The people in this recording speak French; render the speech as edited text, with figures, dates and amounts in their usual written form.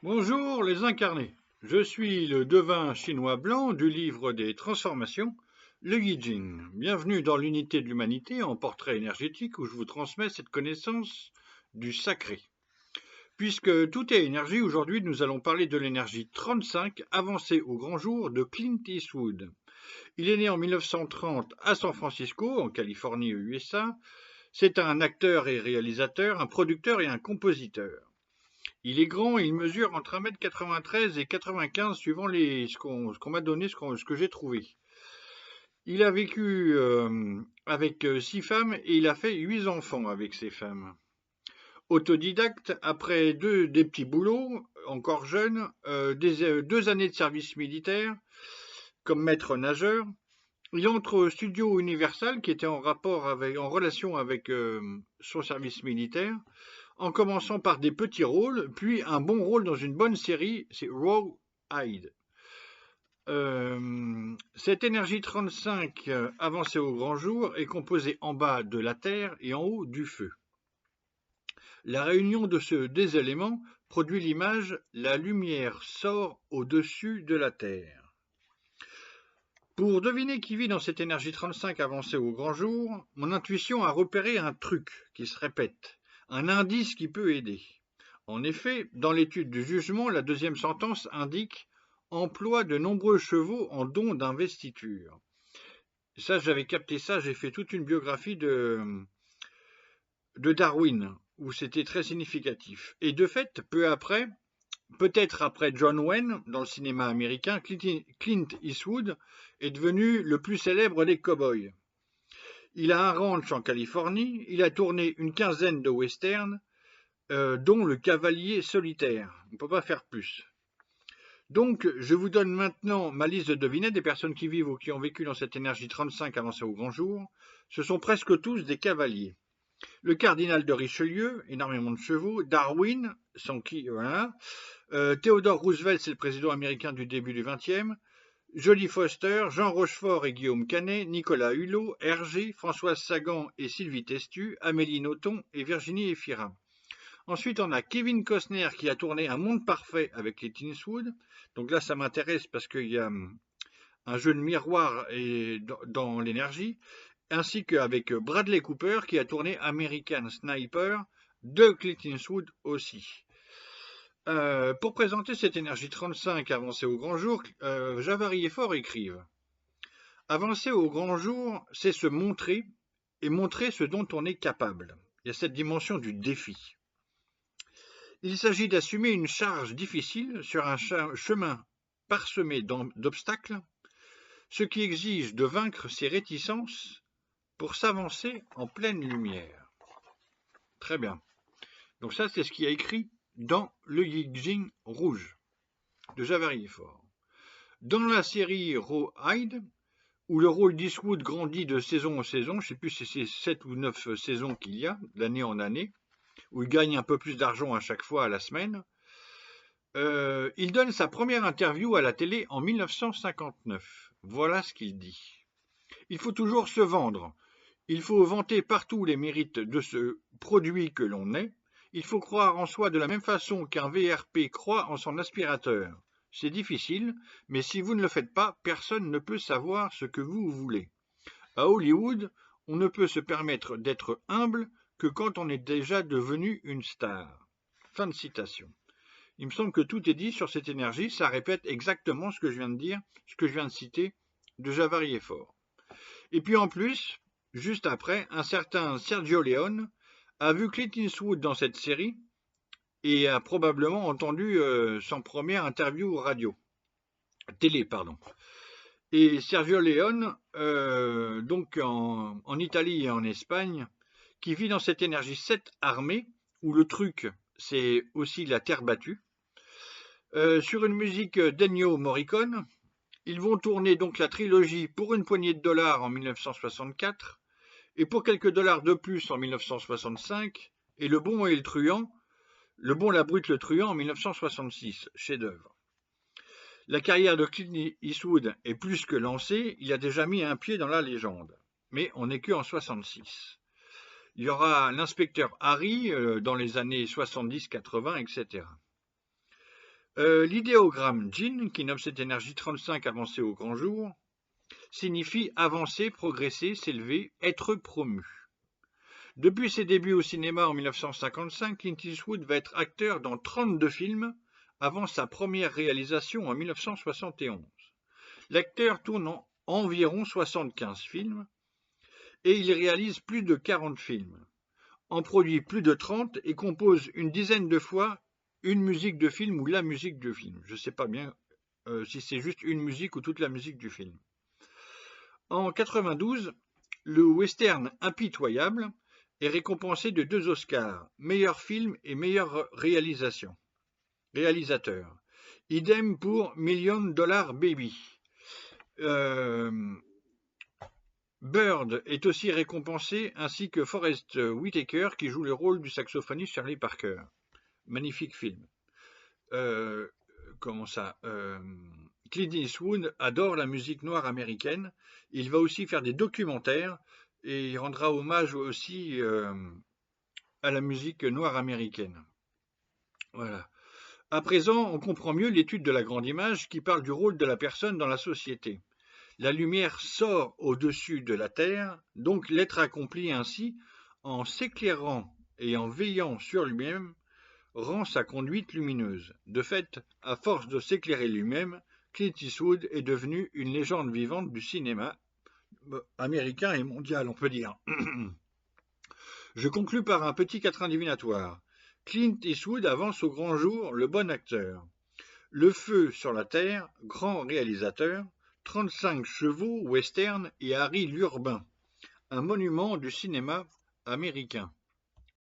Bonjour les incarnés, je suis le devin chinois blanc du livre des transformations, le Yi Jing. Bienvenue dans l'unité de l'humanité en portrait énergétique où je vous transmets cette connaissance du sacré. Puisque tout est énergie, aujourd'hui nous allons parler de l'énergie 35 avancée au grand jour de Clint Eastwood. Il est né en 1930 à San Francisco, en Californie aux USA. C'est un acteur et réalisateur, un producteur et un compositeur. Il est grand, il mesure entre 1,93 m et 95 suivant ce qu'on m'a donné, ce que j'ai trouvé. Il a vécu avec 6 femmes et il a fait 8 enfants avec ces femmes. Autodidacte, après des petits boulots, encore jeune, 2 années de service militaire comme maître nageur, il entre au studio Universal qui était en relation avec son service militaire, en commençant par des petits rôles, puis un bon rôle dans une bonne série, c'est Raw Hide. Cette énergie 35 avancée au grand jour est composée en bas de la terre et en haut du feu. La réunion de ces deux éléments produit l'image « la lumière sort au-dessus de la terre ». Pour deviner qui vit dans cette énergie 35 avancée au grand jour, mon intuition a repéré un truc qui se répète, un indice qui peut aider. En effet, dans l'étude du jugement, la deuxième sentence indique « emploi de nombreux chevaux en don d'investiture ». Ça, j'avais capté ça, j'ai fait toute une biographie de Darwin, où c'était très significatif. Et de fait, peu après, peut-être après John Wayne, dans le cinéma américain, Clint Eastwood est devenu le plus célèbre des cow-boys. Il a un ranch en Californie, il a tourné une quinzaine de westerns, dont le cavalier solitaire. On ne peut pas faire plus. Donc, je vous donne maintenant ma liste de devinettes des personnes qui vivent ou qui ont vécu dans cette énergie 35 avancée au grand jour. Ce sont presque tous des cavaliers. Le cardinal de Richelieu, énormément de chevaux. Darwin, sans qui, voilà. Theodore Roosevelt, c'est le président américain du début du XXe. Jodie Foster, Jean Rochefort et Guillaume Canet, Nicolas Hulot, Hergé, Françoise Sagan et Sylvie Testu, Amélie Nothomb et Virginie Efira. Ensuite, on a Kevin Costner qui a tourné Un monde parfait avec Clint Eastwood. Donc là, ça m'intéresse parce qu'il y a un jeu de miroir dans l'énergie, ainsi qu'avec Bradley Cooper qui a tourné American Sniper de Clint Eastwood aussi. Pour présenter cette énergie 35 avancée au grand jour, Javary et Faure écrivent « Avancer au grand jour, c'est se montrer et montrer ce dont on est capable. » Il y a cette dimension du défi. Il s'agit d'assumer une charge difficile sur un chemin parsemé d'obstacles, ce qui exige de vaincre ses réticences pour s'avancer en pleine lumière. Très bien. Donc ça, c'est ce qu'il y a écrit dans le Yi Jing rouge de Javary et Faure. Dans la série Raw Hide, où le rôle d'Eastwood grandit de saison en saison, je ne sais plus si c'est 7 ou 9 saisons qu'il y a, d'année en année, où il gagne un peu plus d'argent à chaque fois à la semaine, il donne sa première interview à la télé en 1959. Voilà ce qu'il dit. Il faut toujours se vendre. Il faut vanter partout les mérites de ce produit que l'on est. Il faut croire en soi de la même façon qu'un VRP croit en son aspirateur. C'est difficile, mais si vous ne le faites pas, personne ne peut savoir ce que vous voulez. À Hollywood, on ne peut se permettre d'être humble que quand on est déjà devenu une star. Fin de citation. Il me semble que tout est dit sur cette énergie, ça répète exactement ce que je viens de dire, ce que je viens de citer de Javary et Faure. Et puis en plus, juste après, un certain Sergio Leone a vu Clint Eastwood dans cette série et a probablement entendu son première interview télé. Et Sergio Leone, donc en Italie et en Espagne, qui vit dans cette énergie 7 armée, où le truc, c'est aussi la terre battue, sur une musique d'Ennio Morricone. Ils vont tourner donc la trilogie pour une poignée de dollars en 1964, et pour quelques dollars de plus en 1965, et Le Bon et le Truand, Le Bon, la Brute, le Truand en 1966, chef-d'œuvre. La carrière de Clint Eastwood est plus que lancée, il a déjà mis un pied dans la légende. Mais on n'est que en 66. Il y aura l'inspecteur Harry dans les années 70, 80, etc. L'idéogramme Jin, qui nomme cette énergie 35 avancée au grand jour, signifie avancer, progresser, s'élever, être promu. Depuis ses débuts au cinéma en 1955, Clint Eastwood va être acteur dans 32 films avant sa première réalisation en 1971. L'acteur tourne en environ 75 films et il réalise plus de 40 films, en produit plus de 30 et compose une dizaine de fois une musique de film ou la musique de film. Je ne sais pas bien si c'est juste une musique ou toute la musique du film. En 92, le western Impitoyable est récompensé de 2 Oscars, meilleur film et meilleure réalisateur. Idem pour Million Dollar Baby. Bird est aussi récompensé, ainsi que Forest Whitaker qui joue le rôle du saxophoniste Charlie Parker. Magnifique film. Clint Eastwood adore la musique noire américaine. Il va aussi faire des documentaires et il rendra hommage aussi à la musique noire américaine. Voilà. À présent, on comprend mieux l'étude de la grande image qui parle du rôle de la personne dans la société. La lumière sort au-dessus de la terre, donc l'être accompli ainsi, en s'éclairant et en veillant sur lui-même, rend sa conduite lumineuse. De fait, à force de s'éclairer lui-même, Clint Eastwood est devenu une légende vivante du cinéma américain et mondial, on peut dire. Je conclus par un petit quatrain divinatoire. Clint Eastwood avance au grand jour le bon acteur. Le feu sur la terre, grand réalisateur, 35 chevaux, western et Harry l'urbain. Un monument du cinéma américain.